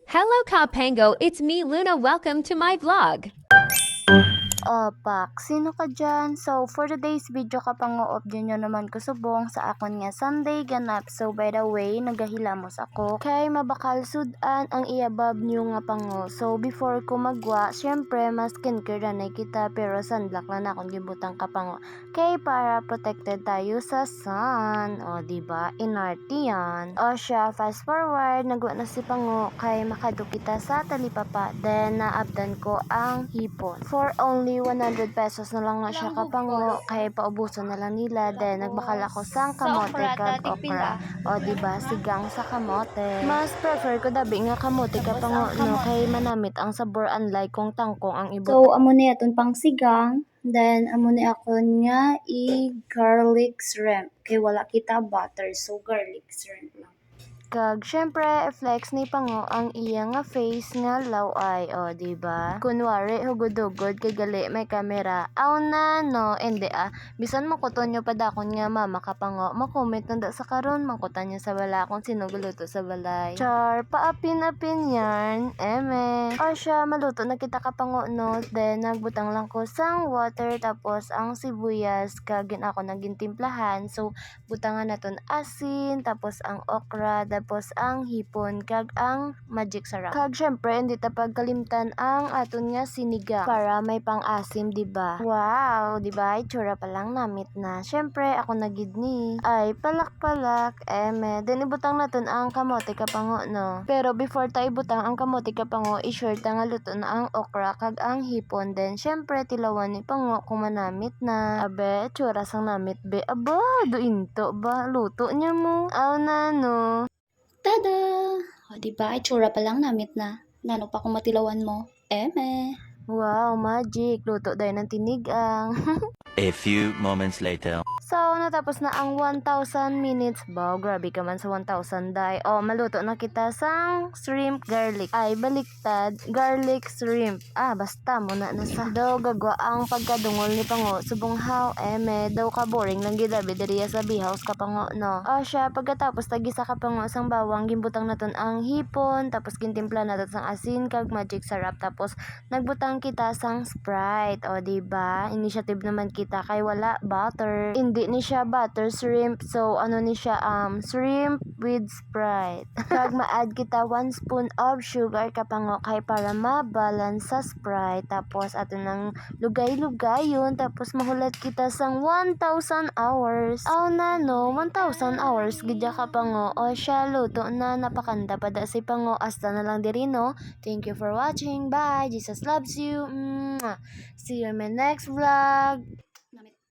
Hello, Kapango. It's me, Luna. Welcome to my vlog. Opak, sino ka dyan? So, for today's video kapango dyan nyo naman ko subong sa akon nga Sunday ganap. So, by the way, nagahilamos ako. Kay mabakal sudan ang iabab nyo nga pango. So, before ko magwa, syempre, mas skincare na kita. Pero sunblock na akong gibutang kapango. Kay para protected tayo sa sun. O, diba? Inarte yan. O siya, fast forward, nagwa na si pango. Kay makado kita sa talipapa. Then, naabdan ko ang hipon. For only 100 pesos na lang na siya kapango, kaya paubusan na lang nila. Then nagbakal ako sang kamote kag okra. O diba, sigang sa kamote. Mas prefer ko dabi nga kamote kapango no, kay manamit ang sabor unlike kung tangkong ang ibot. So, amo ni aton pang sigang. Then, amo ni akon nga i-garlic shrimp. Kay wala kita butter, so garlic shrimp lang. Kag syempre flex ni pango ang iya nga face nga laway, o diba? Kunwari hugod-hugod kay gali may kamera. Aw na no, ende bisan makuton nyo padakon nga mama kapango, makomment nanda sa karon mangkutan nyo sa bala kung sino guluto sa balay. Char, paapin-apin yan, eme. O siya, maluto na kita kapango no, then nagbutang lang ko sang water tapos ang sibuyas kagin ako naging timplahan. So butangan naton asin tapos ang okra tapos ang hipon kag ang magic sarap. Kag syempre hindi ta pagkalimtan ang aton nga siniga para may pang-asim, diba? Wow, diba? Itsura pa lang namit na. Syempre ako nagid ni ay palak-palak eme. Then ibutang naton ang kamote kapango no. Pero before ta ibutang ang kamote kapango, i-sure ta nga luto na ang okra kag ang hipon. Then syempre tilawan ni pango kung manamit na. Abe, itsura sang namit be. Aba, dointo ba? Luto niya mo. Aw na no. Tada! O, diba? Itsura pa lang namit na. Nano pa kung matilawan mo. Eme. Wow, magic. Luto dahil ng tinigang. A few moments later. So, natapos na ang 1,000 minutes. Wow, grabe ka man sa 1,000 day. O, maluto na kita sang shrimp garlic. Ay, baliktad. Garlic shrimp. Basta muna na sa. Daw gagwa ang pagkadungol ni pango. Subonghaw, eme. Daw ka boring lang gidabi diriya sa bihaws ka pango, no? O siya, pagkatapos tagisa ka pango sang bawang, gimbutang naton ang hipon. Tapos gintimpla naton sang asin kag magic sarap. Tapos nagbutang kita sang Sprite. O, diba? Initiative naman kita kay wala butter. Hindi ni siya butter shrimp. So, ano ni siya, shrimp with Sprite. Kag ma-add kita 1 spoon of sugar kapango kay para ma-balance sa Sprite. Tapos, ato nang lugay-lugay yun. Tapos, mahulat kita sang 1,000 hours. Aw na no, 1,000 hours. Gidya kapango. O siya, luto na napakanda pa da si pango. Hasta na lang diri no. Thank you for watching. Bye. Jesus loves you. Mwah. See you in my next vlog.